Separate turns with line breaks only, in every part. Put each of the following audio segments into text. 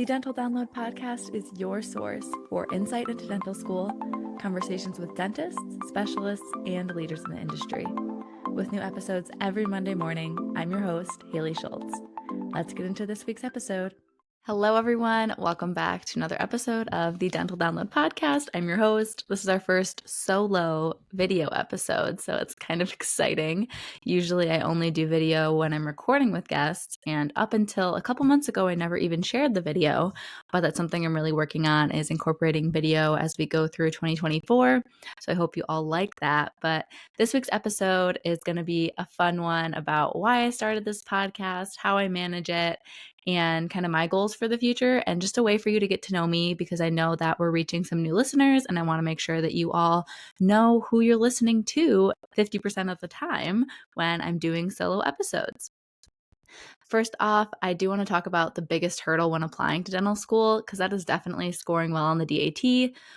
The Dental Download podcast is your source for insight into dental school, conversations with dentists, specialists, and leaders in the industry. With new episodes every Monday morning, I'm your host, Haley Schultz. Let's get into this week's episode. Hello, everyone. Welcome back to another episode of the Dental Download podcast. I'm your host. This is our first solo video episode, so it's kind of exciting. Usually I only do video when I'm recording with guests, and up until a couple months ago, I never even shared the video, but that's something I'm really working on, is incorporating video as we go through 2024. So I hope you all like that. But this week's episode is going to be a fun one about why I started this podcast, how I manage it, and kind of my goals for the future, and just a way for you to get to know me, because I know that we're reaching some new listeners and I want to make sure that you all know who you're listening to 50% of the time when I'm doing solo episodes. First off, I do want to talk about the biggest hurdle when applying to dental school, because that is definitely scoring well on the DAT.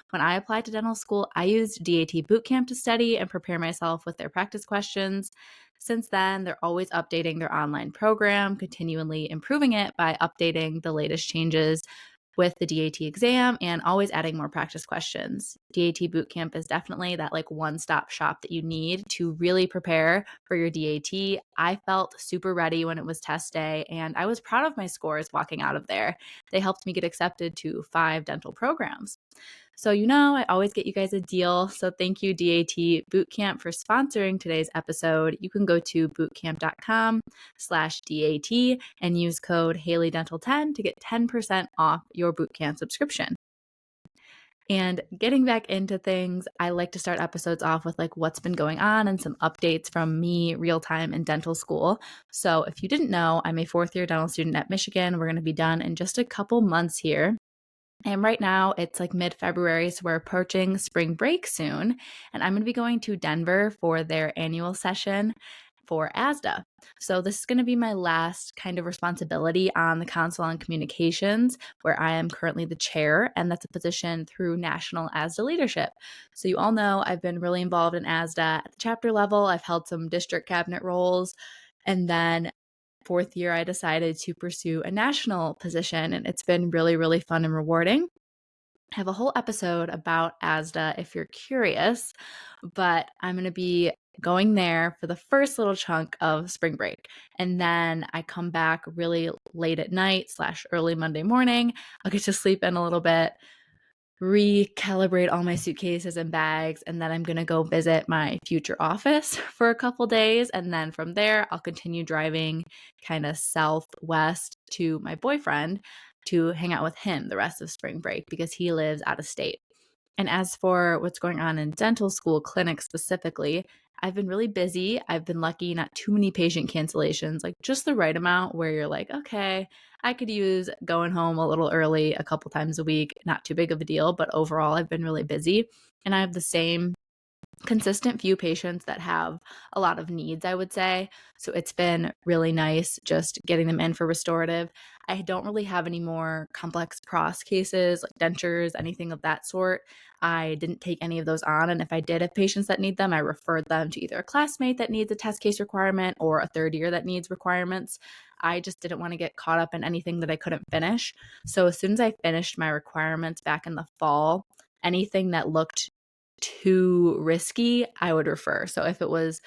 When I applied to dental school, I used DAT Bootcamp to study and prepare myself with their practice questions. Since then, they're always updating their online program, continually improving it by updating the latest changes with the DAT exam and always adding more practice questions. DAT Bootcamp is definitely that one-stop shop that you need to really prepare for your DAT. I felt super ready when it was test day, and I was proud of my scores walking out of there. They helped me get accepted to 5 dental programs. So I always get you guys a deal. So thank you, DAT Bootcamp, for sponsoring today's episode. You can go to bootcamp.com/DAT and use code HaleyDental10 to get 10% off your bootcamp subscription. And getting back into things, I like to start episodes off with what's been going on and some updates from me real time in dental school. So if you didn't know, I'm a 4th-year dental student at Michigan. We're going to be done in just a couple months here. And right now it's mid-February, so we're approaching spring break soon. And I'm going to be going to Denver for their annual session for ASDA. So this is going to be my last kind of responsibility on the Council on Communications, where I am currently the chair, and that's a position through National ASDA Leadership. So you all know I've been really involved in ASDA at the chapter level. I've held some district cabinet roles, and then 4th year, I decided to pursue a national position, and it's been really, really fun and rewarding. I have a whole episode about ASDA if you're curious, but I'm going to be going there for the first little chunk of spring break. And then I come back really late at night / early Monday morning. I'll get to sleep in a little bit, recalibrate all my suitcases and bags, and then I'm going to go visit my future office for a couple days. And then from there, I'll continue driving kind of southwest to my boyfriend to hang out with him the rest of spring break, because he lives out of state. And as for what's going on in dental school clinic specifically, I've been really busy. I've been lucky, not too many patient cancellations, just the right amount where you're okay, I could use going home a little early a couple times a week. Not too big of a deal, but overall I've been really busy. And I have the same consistent few patients that have a lot of needs, I would say. So it's been really nice just getting them in for restorative. I don't really have any more complex pros cases, like dentures, anything of that sort. I didn't take any of those on. And if I did have patients that need them, I referred them to either a classmate that needs a test case requirement or a 3rd year that needs requirements. I just didn't want to get caught up in anything that I couldn't finish. So as soon as I finished my requirements back in the fall, anything that looked too risky, I would refer. So if it was,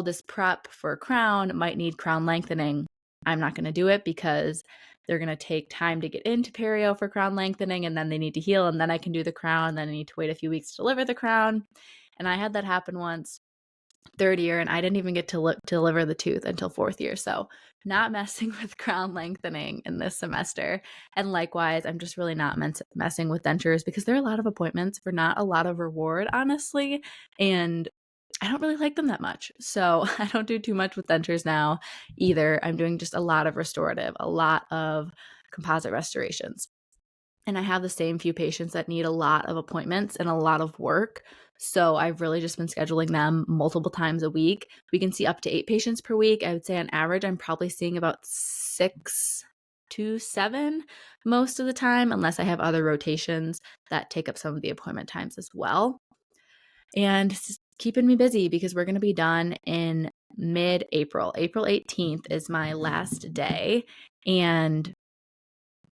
this prep for crown might need crown lengthening, I'm not going to do it, because they're going to take time to get into perio for crown lengthening, and then they need to heal, and then I can do the crown, then I need to wait a few weeks to deliver the crown. And I had that happen once, 3rd year, and I didn't even get to deliver the tooth until 4th year. So not messing with crown lengthening in this semester. And likewise, I'm just really not messing with dentures, because there are a lot of appointments for not a lot of reward, honestly. And I don't really like them that much. So I don't do too much with dentures now either. I'm doing just a lot of restorative, a lot of composite restorations. And I have the same few patients that need a lot of appointments and a lot of work. So I've really just been scheduling them multiple times a week. We can see up to 8 patients per week. I would say on average, I'm probably seeing about 6 to 7 most of the time, unless I have other rotations that take up some of the appointment times as well. And it's keeping me busy, because we're going to be done in mid-April. April 18th is my last day. And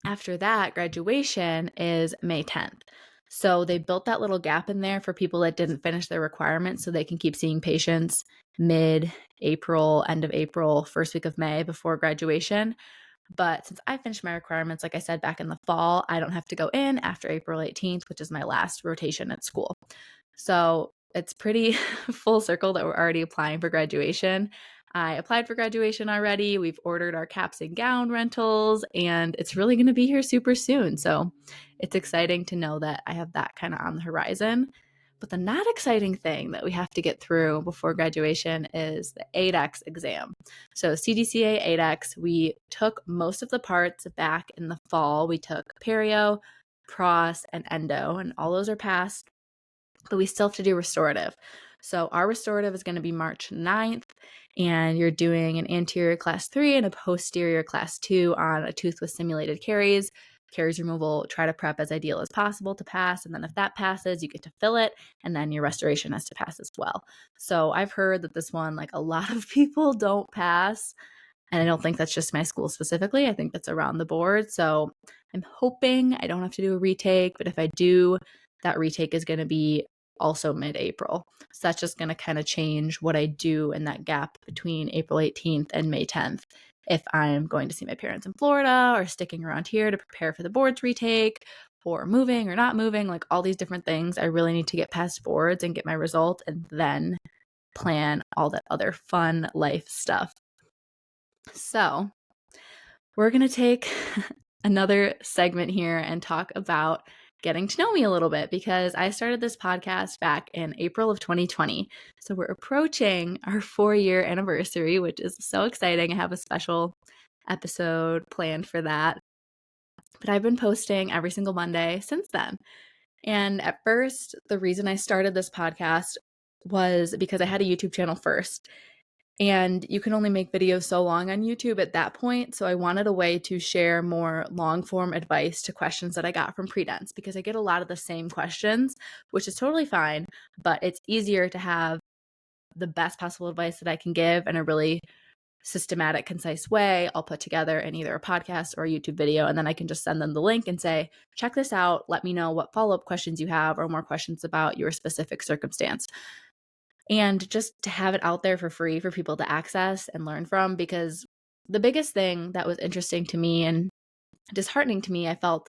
After that, graduation is May 10th. So they built that little gap in there for people that didn't finish their requirements so they can keep seeing patients mid-April, end of April, first week of May before graduation. But since I finished my requirements, like I said, back in the fall, I don't have to go in after April 18th, which is my last rotation at school. So it's pretty full circle that we're already applying for graduation. I applied for graduation already. We've ordered our caps and gown rentals, and it's really going to be here super soon. So it's exciting to know that I have that kind of on the horizon. But the not exciting thing that we have to get through before graduation is the ADEX exam. So CDCA ADEX, we took most of the parts back in the fall. We took perio, pros, and endo, and all those are passed, but we still have to do restorative. So our restorative is going to be March 9th, and you're doing an anterior class 3 and a posterior class 2 on a tooth with simulated caries. Caries removal, try to prep as ideal as possible to pass. And then if that passes, you get to fill it. And then your restoration has to pass as well. So I've heard that this one, like a lot of people don't pass. And I don't think that's just my school specifically. I think that's around the board. So I'm hoping I don't have to do a retake. But if I do, that retake is going to be also mid-April. So that's just going to kind of change what I do in that gap between April 18th and May 10th. If I'm going to see my parents in Florida or sticking around here to prepare for the boards retake or moving or not moving, like all these different things, I really need to get past boards and get my result and then plan all that other fun life stuff. So we're going to take another segment here and talk about getting to know me a little bit, because I started this podcast back in April of 2020. So we're approaching our 4-year anniversary, which is so exciting. I have a special episode planned for that. But I've been posting every single Monday since then. And at first, the reason I started this podcast was because I had a YouTube channel first. And you can only make videos so long on YouTube at that point. So I wanted a way to share more long form advice to questions that I got from pre-dents, because I get a lot of the same questions, which is totally fine, but it's easier to have the best possible advice that I can give in a really systematic, concise way. I'll put together in either a podcast or a YouTube video, and then I can just send them the link and say, check this out. Let me know what follow-up questions you have or more questions about your specific circumstance. And just to have it out there for free for people to access and learn from, because the biggest thing that was interesting to me and disheartening to me, I felt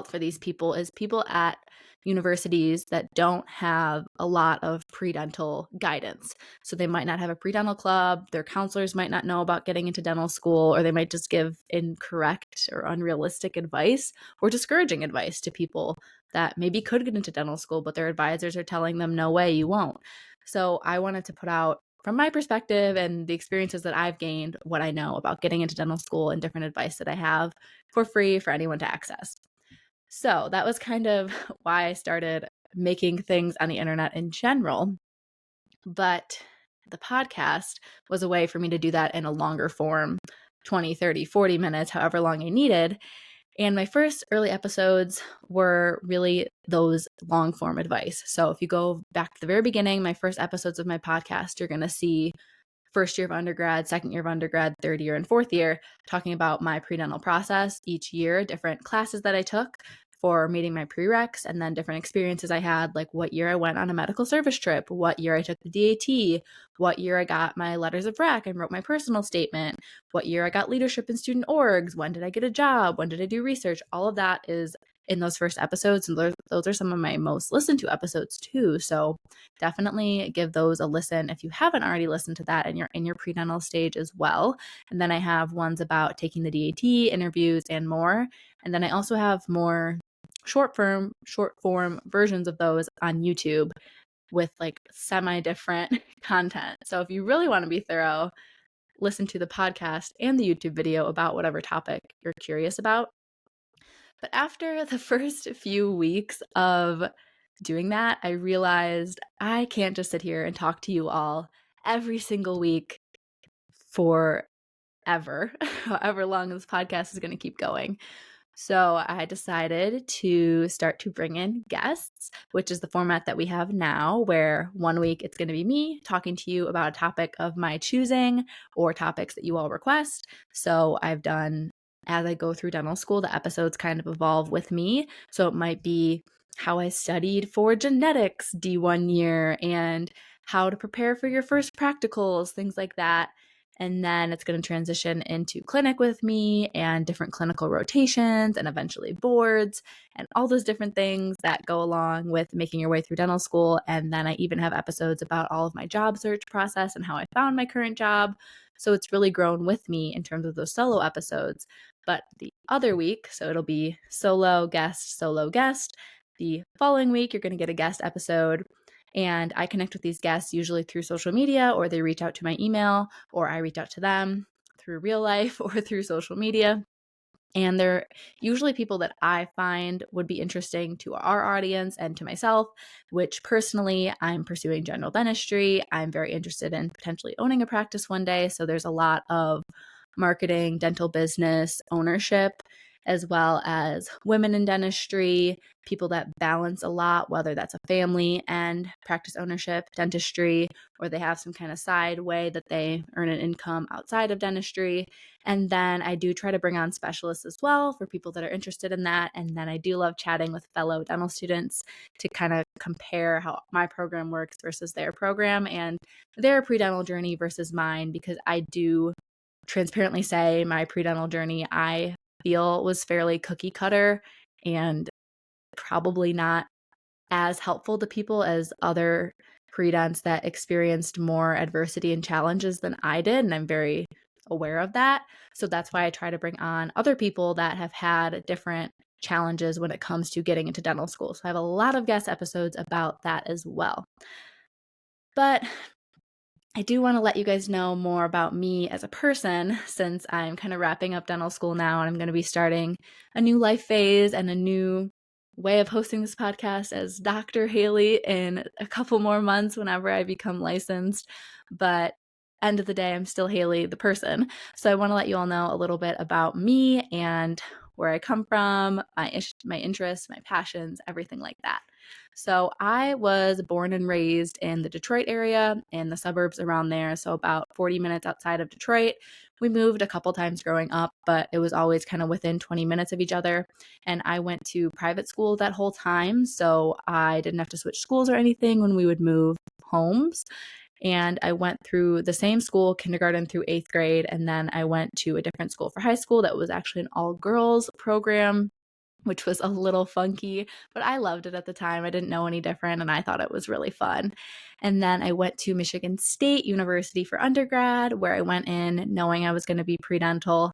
for these people, is people at universities that don't have a lot of pre-dental guidance. So they might not have a pre-dental club, their counselors might not know about getting into dental school, or they might just give incorrect or unrealistic advice or discouraging advice to people that maybe could get into dental school, but their advisors are telling them, no way, you won't. So I wanted to put out, from my perspective and the experiences that I've gained, what I know about getting into dental school and different advice that I have for free for anyone to access. So that was kind of why I started making things on the internet in general. But the podcast was a way for me to do that in a longer form, 20, 30, 40 minutes, however long I needed. And my first early episodes were really those long form advice. So if you go back to the very beginning, my first episodes of my podcast, you're going to see first year of undergrad, second year of undergrad, third year, and fourth year, talking about my pre-dental process each year, different classes that I took for meeting my prereqs, and then different experiences I had, like what year I went on a medical service trip, what year I took the DAT, what year I got my letters of rec and wrote my personal statement, what year I got leadership in student orgs, when did I get a job, when did I do research. All of that is in those first episodes, and those are some of my most listened to episodes too. So definitely give those a listen if you haven't already listened to that and you're in your predental stage as well. And then I have ones about taking the DAT, interviews, and more. And then I also have more short form versions of those on YouTube with like semi-different content. So if you really want to be thorough, listen to the podcast and the YouTube video about whatever topic you're curious about. But after the first few weeks of doing that, I realized I can't just sit here and talk to you all every single week forever, however long this podcast is going to keep going. So I decided to start to bring in guests, which is the format that we have now, where one week it's going to be me talking to you about a topic of my choosing or topics that you all request. So I've done as I go through dental school, the episodes kind of evolve with me. So it might be how I studied for genetics D1 year and how to prepare for your first practicals, things like that. And then it's going to transition into clinic with me and different clinical rotations and eventually boards and all those different things that go along with making your way through dental school. And then I even have episodes about all of my job search process and how I found my current job. So it's really grown with me in terms of those solo episodes. But the other week, so it'll be solo guest, solo guest. The following week, you're going to get a guest episode. And I connect with these guests usually through social media, or they reach out to my email, or I reach out to them through real life or through social media. And they're usually people that I find would be interesting to our audience and to myself, which personally, I'm pursuing general dentistry. I'm very interested in potentially owning a practice one day. So there's a lot of marketing, dental business ownership, as well as women in dentistry, people that balance a lot, whether that's a family and practice ownership, dentistry, or they have some kind of side way that they earn an income outside of dentistry. And then I do try to bring on specialists as well for people that are interested in that. And then I do love chatting with fellow dental students to kind of compare how my program works versus their program and their pre-dental journey versus mine, because I do transparently say my pre-dental journey I feel was fairly cookie cutter and probably not as helpful to people as other pre-dents that experienced more adversity and challenges than I did. And I'm very aware of that. So that's why I try to bring on other people that have had different challenges when it comes to getting into dental school. So I have a lot of guest episodes about that as well. But I do want to let you guys know more about me as a person, since I'm kind of wrapping up dental school now and I'm going to be starting a new life phase and a new way of hosting this podcast as Dr. Haley in a couple more months whenever I become licensed. But end of the day, I'm still Haley, the person. So I want to let you all know a little bit about me and where I come from, my interests, my passions, everything like that. So I was born and raised in the Detroit area and the suburbs around there, so about 40 minutes outside of Detroit. We moved a couple times growing up, but it was always kind of within 20 minutes of each other. And I went to private school that whole time, so I didn't have to switch schools or anything when we would move homes. And I went through the same school, kindergarten through 8th grade, and then I went to a different school for high school that was actually an all-girls program, which was a little funky, but I loved it at the time. I didn't know any different, and I thought it was really fun. And then I went to Michigan State University for undergrad, where I went in knowing I was going to be pre-dental.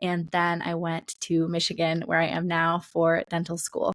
And then I went to Michigan, where I am now, for dental school.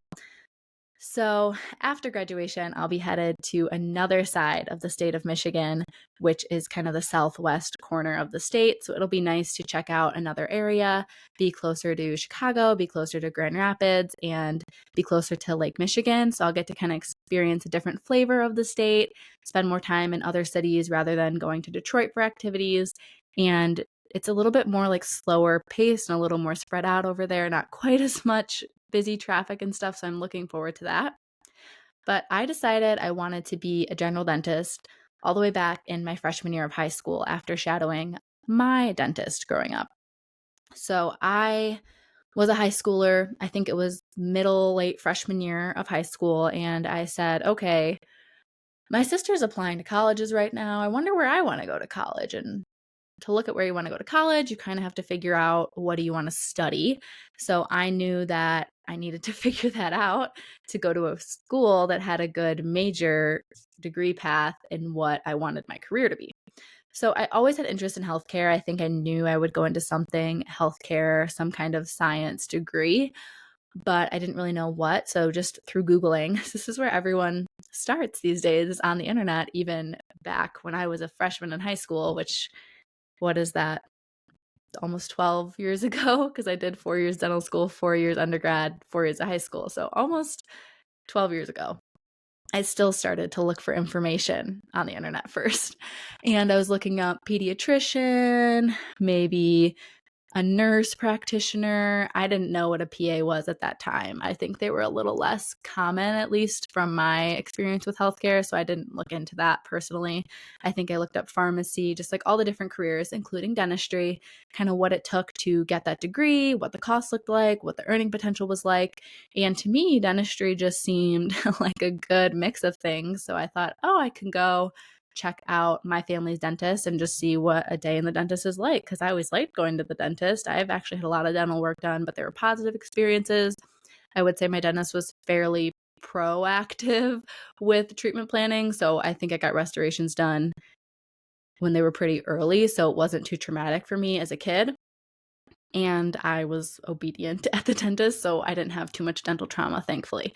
So after graduation, I'll be headed to another side of the state of Michigan, which is kind of the southwest corner of the state. So it'll be nice to check out another area, be closer to Chicago, be closer to Grand Rapids, and be closer to Lake Michigan. So I'll get to kind of experience a different flavor of the state, spend more time in other cities rather than going to Detroit for activities. And it's a little bit more like slower pace and a little more spread out over there, not quite as much busy traffic and stuff, so I'm looking forward to that. But I decided I wanted to be a general dentist all the way back in my freshman year of high school after shadowing my dentist growing up. So I was a high schooler. I think it was middle, late freshman year of high school, and I said, okay, my sister's applying to colleges right now. I wonder where I want to go to college. And to look at where you want to go to college, you kind of have to figure out what do you want to study. So I knew that I needed to figure that out to go to a school that had a good major degree path in what I wanted my career to be. So I always had interest in healthcare. I think I knew I would go into something healthcare, some kind of science degree, but I didn't really know what. So just through Googling, this is where everyone starts these days, is on the internet, even back when I was a freshman in high school, which, what is that? Almost 12 years ago, because I did 4 years dental school, 4 years undergrad, 4 years of high school. So almost 12 years ago, I still started to look for information on the internet first. And I was looking up pediatrician, maybe a nurse practitioner. I didn't know what a PA was at that time. I think they were a little less common, at least from my experience with healthcare, so I didn't look into that personally. I think I looked up pharmacy, just like all the different careers, including dentistry, kind of what it took to get that degree, what the cost looked like, what the earning potential was like. And to me, dentistry just seemed like a good mix of things. So I thought, oh, I can go check out my family's dentist and just see what a day in the dentist is like, because I always liked going to the dentist. I've actually had a lot of dental work done, but they were positive experiences. I would say my dentist was fairly proactive with treatment planning, so I think I got restorations done when they were pretty early, so it wasn't too traumatic for me as a kid. And I was obedient at the dentist, so I didn't have too much dental trauma, thankfully.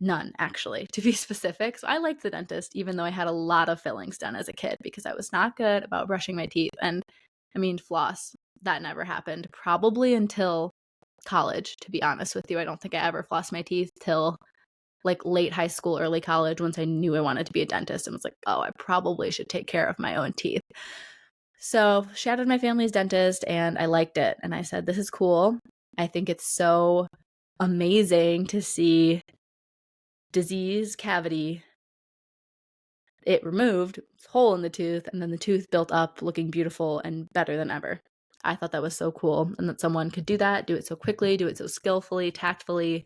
None, actually, to be specific. So I liked the dentist, even though I had a lot of fillings done as a kid because I was not good about brushing my teeth. And I mean, floss, that never happened, probably until college, to be honest with you. I don't think I ever flossed my teeth till like late high school, early college, once I knew I wanted to be a dentist and was like, oh, I probably should take care of my own teeth. So shadowed my family's dentist and I liked it. And I said, this is cool. I think it's so amazing to see disease cavity, it removed, hole in the tooth, and then the tooth built up looking beautiful and better than ever. I thought that was so cool, and that someone could do that, do it so quickly, do it so skillfully, tactfully,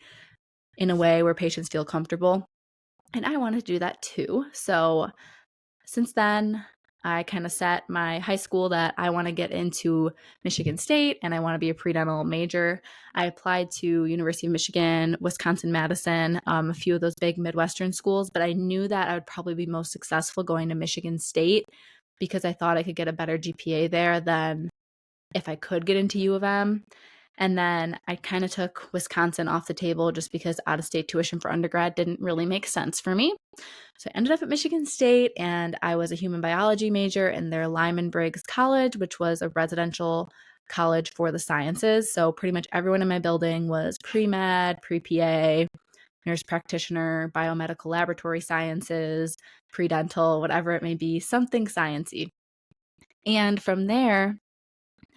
in a way where patients feel comfortable. And I wanted to do that too. So since then, I kind of set my high school that I want to get into Michigan State and I want to be a pre-dental major. I applied to University of Michigan, Wisconsin-Madison, a few of those big Midwestern schools, but I knew that I would probably be most successful going to Michigan State because I thought I could get a better GPA there than if I could get into U of M. And then I kind of took Wisconsin off the table just because out-of-state tuition for undergrad didn't really make sense for me. So I ended up at Michigan State, and I was a human biology major in their Lyman Briggs College, which was a residential college for the sciences. So pretty much everyone in my building was pre-med, pre-PA, nurse practitioner, biomedical laboratory sciences, pre-dental, whatever it may be, something sciencey. And from there,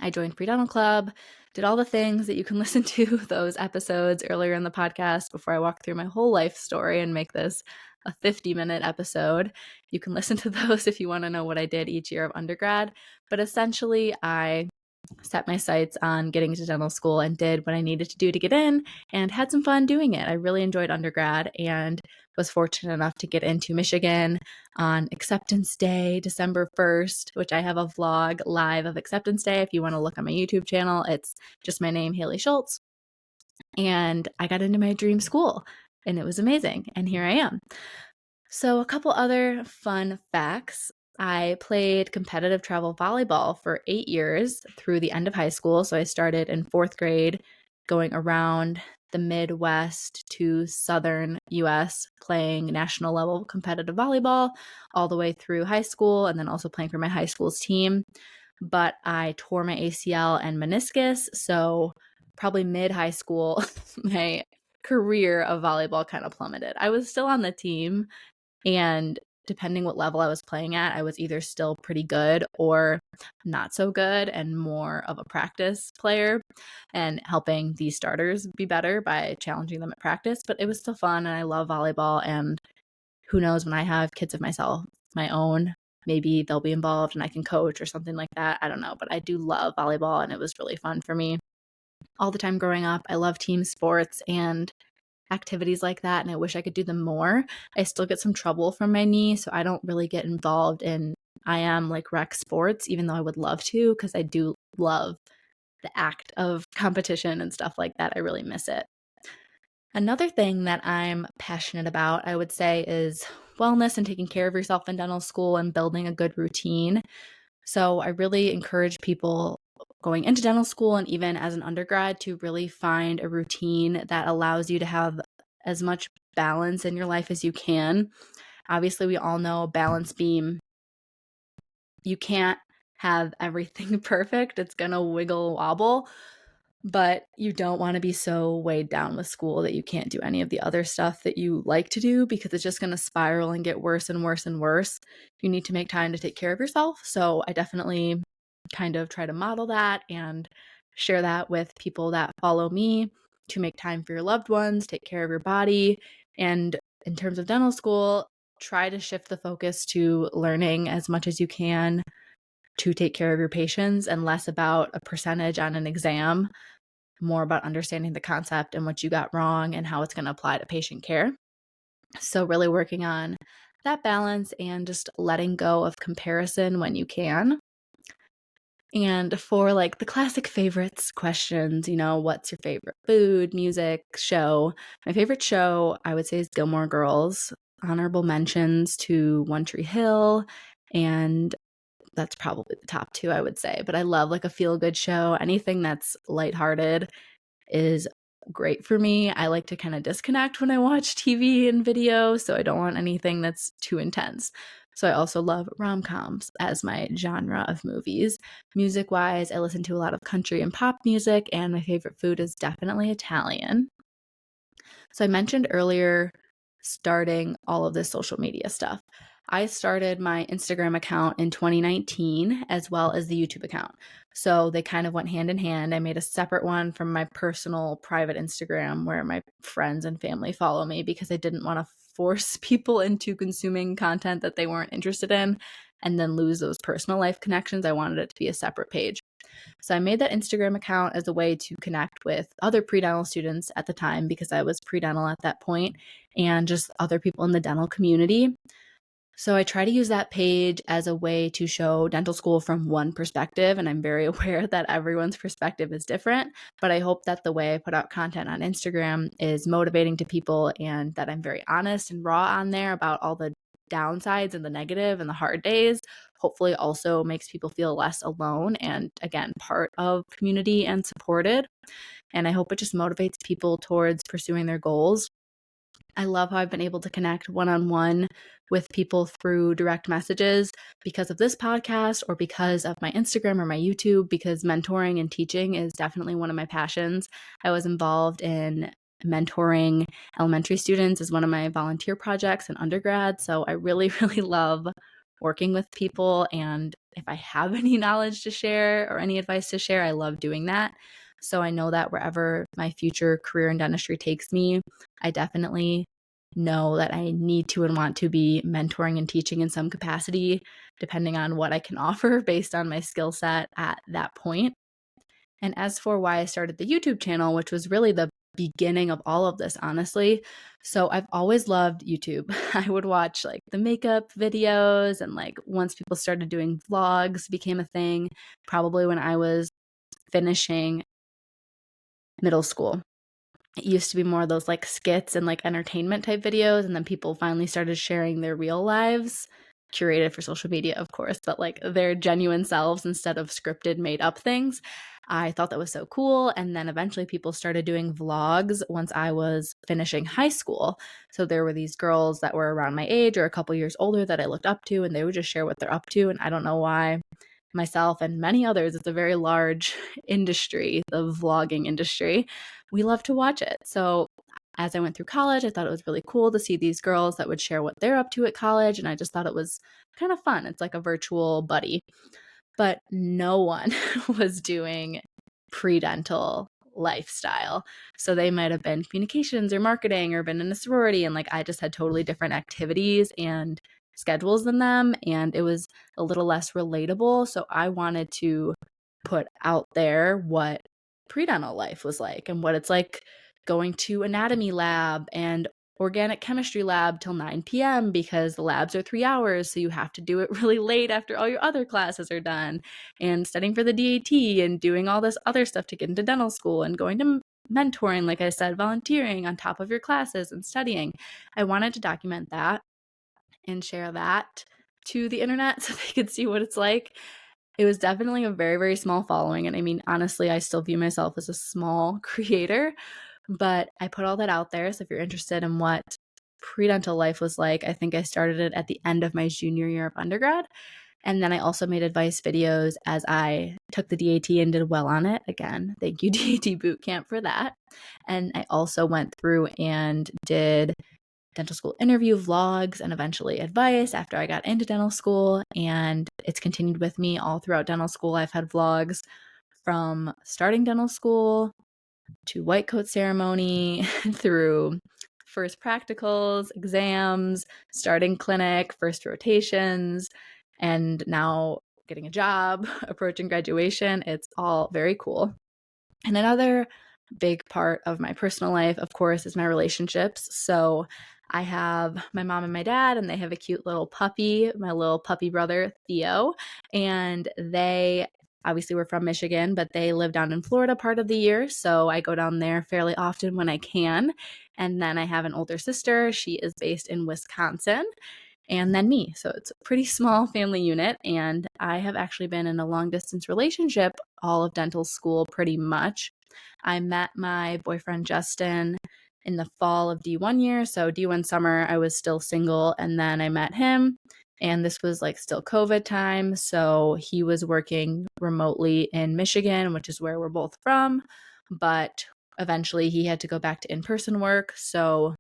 I joined Pre-Dental Club, did all the things that you can listen to those episodes earlier in the podcast before I walk through my whole life story and make this a 50-minute episode. You can listen to those if you want to know what I did each year of undergrad. But essentially, I set my sights on getting into dental school and did what I needed to do to get in and had some fun doing it. I really enjoyed undergrad and was fortunate enough to get into Michigan on Acceptance Day, December 1st, which I have a vlog live of Acceptance Day. If you want to look on my YouTube channel, it's just my name, Haley Schultz. And I got into my dream school and it was amazing. And here I am. So a couple other fun facts. I played competitive travel volleyball for 8 years through the end of high school. So I started in 4th grade going around the Midwest to Southern US playing national level competitive volleyball all the way through high school and then also playing for my high school's team. But I tore my ACL and meniscus. So probably mid-high school, my career of volleyball kind of plummeted. I was still on the team, and depending what level I was playing at, I was either still pretty good or not so good and more of a practice player and helping the starters be better by challenging them at practice. But it was still fun and I love volleyball. And who knows, when I have kids of myself, my own, maybe they'll be involved and I can coach or something like that. I don't know. But I do love volleyball and it was really fun for me all the time growing up. I love team sports and activities like that, and I wish I could do them more. I still get some trouble from my knee, so I don't really get involved in like rec sports, even though I would love to, because I do love the act of competition and stuff like that. I really miss it. Another thing that I'm passionate about, I would say, is wellness and taking care of yourself in dental school and building a good routine. So I really encourage people going into dental school and even as an undergrad to really find a routine that allows you to have as much balance in your life as you can. Obviously, we all know balance beam. You can't have everything perfect. It's going to wiggle wobble, but you don't want to be so weighed down with school that you can't do any of the other stuff that you like to do because it's just going to spiral and get worse and worse and worse. You need to make time to take care of yourself. So I definitely kind of try to model that and share that with people that follow me to make time for your loved ones, take care of your body. And in terms of dental school, try to shift the focus to learning as much as you can to take care of your patients and less about a percentage on an exam, more about understanding the concept and what you got wrong and how it's going to apply to patient care. So really working on that balance and just letting go of comparison when you can. And for like the classic favorites questions, what's your favorite food, music, show? My favorite show, I would say, is Gilmore Girls. Honorable mentions to One Tree Hill, and that's probably the top two, I would say. But I love like a feel-good show. Anything that's lighthearted is great for me. I like to kind of disconnect when I watch TV and video, so I don't want anything that's too intense. So I also love rom-coms as my genre of movies. Music-wise, I listen to a lot of country and pop music, and my favorite food is definitely Italian. So I mentioned earlier starting all of this social media stuff. I started my Instagram account in 2019 as well as the YouTube account. So they kind of went hand in hand. I made a separate one from my personal private Instagram where my friends and family follow me because I didn't want to force people into consuming content that they weren't interested in and then lose those personal life connections. I wanted it to be a separate page. So I made that Instagram account as a way to connect with other pre-dental students at the time because I was pre-dental at that point and just other people in the dental community. So I try to use that page as a way to show dental school from one perspective, and I'm very aware that everyone's perspective is different, but I hope that the way I put out content on Instagram is motivating to people and that I'm very honest and raw on there about all the downsides and the negative and the hard days. Hopefully also makes people feel less alone and again, part of community and supported. And I hope it just motivates people towards pursuing their goals. I love how I've been able to connect one-on-one with people through direct messages because of this podcast or because of my Instagram or my YouTube, because mentoring and teaching is definitely one of my passions. I was involved in mentoring elementary students as one of my volunteer projects in undergrad. So I really, really love working with people. And if I have any knowledge to share or any advice to share, I love doing that. So I know that wherever my future career in dentistry takes me, I definitely know that I need to and want to be mentoring and teaching in some capacity, depending on what I can offer based on my skill set at that point. And as for why I started the YouTube channel, which was really the beginning of all of this, honestly. So I've always loved YouTube. I would watch like the makeup videos, and like once people started doing vlogs became a thing, probably when I was finishing middle school. It used to be more of those like skits and like entertainment type videos, and then people finally started sharing their real lives, curated for social media, of course, but like their genuine selves instead of scripted, made up things. I thought that was so cool. And then eventually people started doing vlogs once I was finishing high school. So there were these girls that were around my age or a couple years older that I looked up to, and they would just share what they're up to. And I don't know why myself and many others, it's a very large industry, the vlogging industry. We love to watch it. So as I went through college, I thought it was really cool to see these girls that would share what they're up to at college. And I just thought it was kind of fun. It's like a virtual buddy. But no one was doing pre-dental lifestyle. So they might have been communications or marketing or been in a sorority. And like I just had totally different activities and schedules than them. And it was a little less relatable. So I wanted to put out there what pre-dental life was like and what it's like going to anatomy lab and organic chemistry lab till 9 p.m. because the labs are 3 hours. So you have to do it really late after all your other classes are done, and studying for the DAT and doing all this other stuff to get into dental school and going to mentoring, like I said, volunteering on top of your classes and studying. I wanted to document that and share that to the internet so they could see what it's like. It was definitely a very, very small following. And I mean, honestly, I still view myself as a small creator, but I put all that out there. So if you're interested in what pre-dental life was like, I think I started it at the end of my junior year of undergrad. And then I also made advice videos as I took the DAT and did well on it. Again, thank you, DAT Bootcamp, for that. And I also went through and did dental school interview vlogs and eventually advice after I got into dental school. And it's continued with me all throughout dental school. I've had vlogs from starting dental school to white coat ceremony through first practicals, exams, starting clinic, first rotations, and now getting a job, approaching graduation. It's all very cool. And another big part of my personal life, of course, is my relationships. So I have my mom and my dad, and they have a cute little puppy, my little puppy brother, Theo. And they obviously were from Michigan, but they live down in Florida part of the year. So I go down there fairly often when I can. And then I have an older sister. She is based in Wisconsin. And then me. So it's a pretty small family unit. And I have actually been in a long distance relationship all of dental school pretty much. I met my boyfriend Justin in the fall of D1 year. So D1 summer, I was still single. And then I met him. And this was like still COVID time. So he was working remotely in Michigan, which is where we're both from. But eventually he had to go back to in-person work. So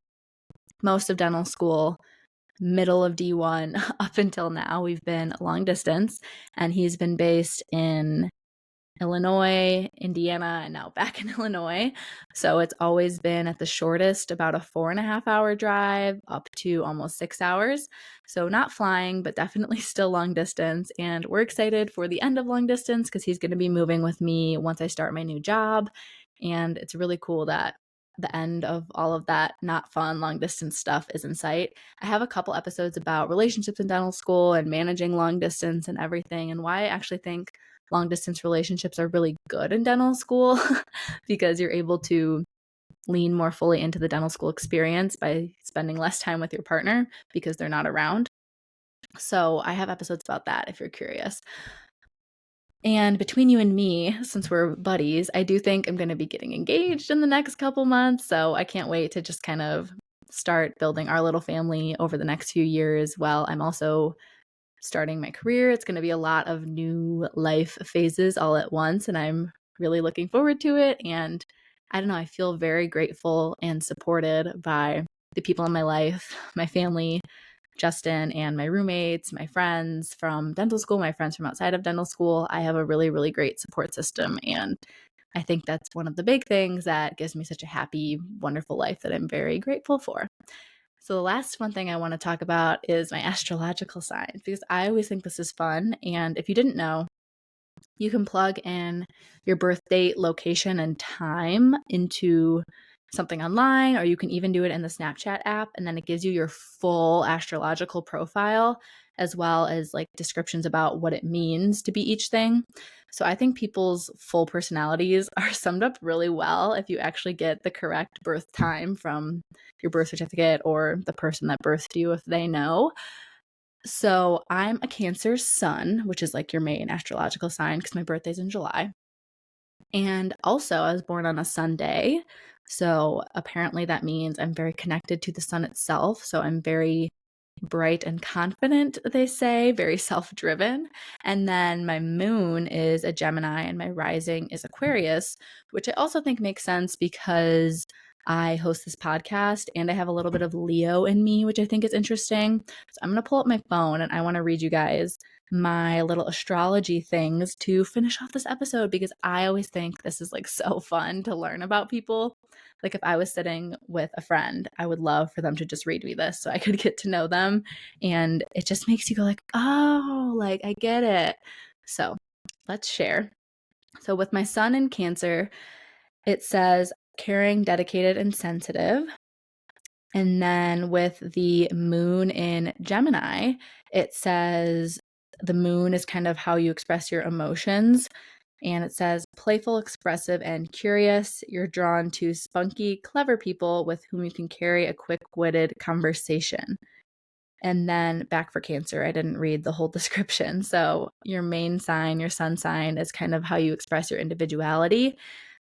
most of dental school, middle of D1 up until now, we've been long distance, and he's been based in Illinois, Indiana, and now back in Illinois. So it's always been at the shortest about a 4.5 hour drive up to almost 6 hours. So not flying, but definitely still long distance. And we're excited for the end of long distance because he's going to be moving with me once I start my new job. And it's really cool that the end of all of that not fun long distance stuff is in sight. I have a couple episodes about relationships in dental school and managing long distance and everything, and why I actually think long distance relationships are really good in dental school because you're able to lean more fully into the dental school experience by spending less time with your partner because they're not around. So I have episodes about that if you're curious. And between you and me, since we're buddies, I do think I'm going to be getting engaged in the next couple months. So I can't wait to just kind of start building our little family over the next few years. While I'm also starting my career, it's going to be a lot of new life phases all at once. And I'm really looking forward to it. And I don't know, I feel very grateful and supported by the people in my life, my family, Justin, and my roommates, my friends from dental school, my friends from outside of dental school. I have a really, really great support system. And I think that's one of the big things that gives me such a happy, wonderful life that I'm very grateful for. So the last one thing I want to talk about is my astrological signs, because I always think this is fun. And if you didn't know, you can plug in your birth date, location, and time into something online, or you can even do it in the Snapchat app, and then it gives you your full astrological profile as well as like descriptions about what it means to be each thing. So I think people's full personalities are summed up really well if you actually get the correct birth time from your birth certificate or the person that birthed you if they know. So I'm a Cancer sun, which is like your main astrological sign because my birthday's in July. And also, I was born on a Sunday. So apparently that means I'm very connected to the sun itself. So I'm very bright and confident, they say, very self driven. And then my moon is a Gemini and my rising is Aquarius, which I also think makes sense because I host this podcast and I have a little bit of Leo in me, which I think is interesting. So I'm going to pull up my phone and I want to read you guys my little astrology things to finish off this episode because I always think this is like so fun to learn about people. Like if I was sitting with a friend, I would love for them to just read me this so I could get to know them. And it just makes you go like, oh, like I get it. So let's share. So with my sun in Cancer, it says caring, dedicated, and sensitive. And then with the moon in Gemini, it says the moon is kind of how you express your emotions. And it says playful, expressive, and curious. You're drawn to spunky, clever people with whom you can carry a quick-witted conversation. And then back for Cancer, I didn't read the whole description. So your main sign, your sun sign, is kind of how you express your individuality.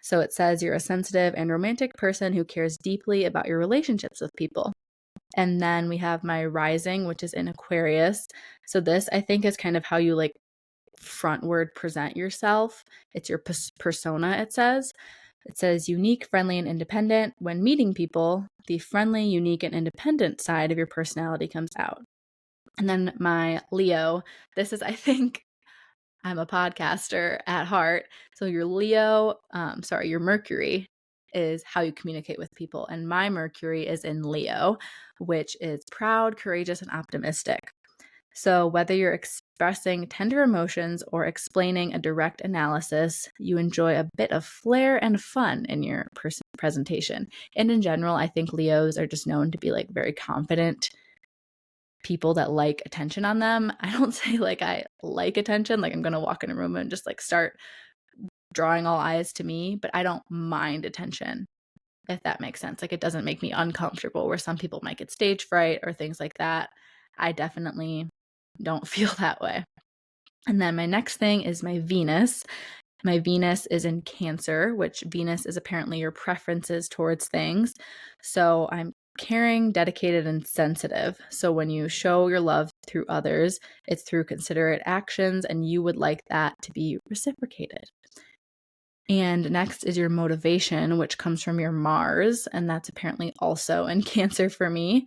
So it says you're a sensitive and romantic person who cares deeply about your relationships with people. And then we have my rising, which is in Aquarius. So this, I think, is kind of how you like frontward present yourself. It's your persona, it says. It says unique, friendly, and independent. When meeting people, the friendly, unique, and independent side of your personality comes out. And then my Leo, this is, I think, I'm a podcaster at heart. So your your Mercury is how you communicate with people. And my Mercury is in Leo, which is proud, courageous, and optimistic. So whether you're expressing tender emotions or explaining a direct analysis, you enjoy a bit of flair and fun in your presentation. And in general, I think Leos are just known to be like very confident people that like attention on them. I don't say like I like attention, like I'm going to walk in a room and just like start drawing all eyes to me, but I don't mind attention, if that makes sense. Like it doesn't make me uncomfortable where some people might get stage fright or things like that. I definitely don't feel that way. And then my next thing is my Venus. My Venus is in Cancer, which Venus is apparently your preferences towards things. So I'm caring, dedicated, and sensitive. So when you show your love through others, it's through considerate actions, and you would like that to be reciprocated. And next is your motivation, which comes from your Mars, and that's apparently also in Cancer for me.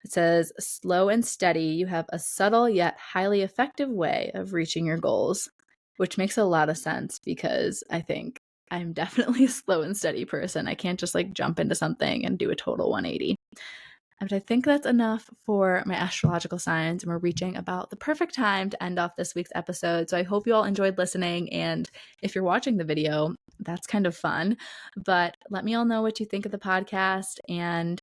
It says, slow and steady, you have a subtle yet highly effective way of reaching your goals, which makes a lot of sense because I think I'm definitely a slow and steady person. I can't just like jump into something and do a total 180. But I think that's enough for my astrological signs, and we're reaching about the perfect time to end off this week's episode. So I hope you all enjoyed listening, and if you're watching the video, that's kind of fun. But let me all know what you think of the podcast, and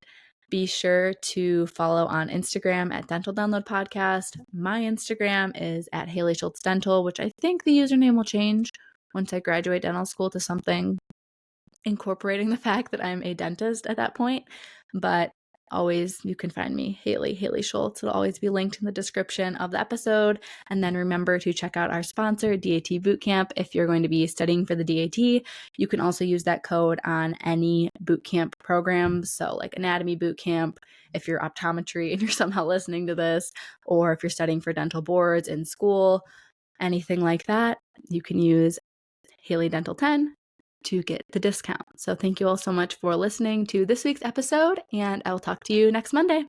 be sure to follow on Instagram at Dental Download Podcast. My Instagram is at Haley Schultz Dental, which I think the username will change once I graduate dental school to something incorporating the fact that I'm a dentist at that point. But always, you can find me, Haley Schultz. It'll always be linked in the description of the episode. And then remember to check out our sponsor, DAT Bootcamp. If you're going to be studying for the DAT, you can also use that code on any bootcamp programs. So like Anatomy Bootcamp, if you're optometry and you're somehow listening to this, or if you're studying for dental boards in school, anything like that, you can use Haley Dental 10 to get the discount. So thank you all so much for listening to this week's episode, and I will talk to you next Monday.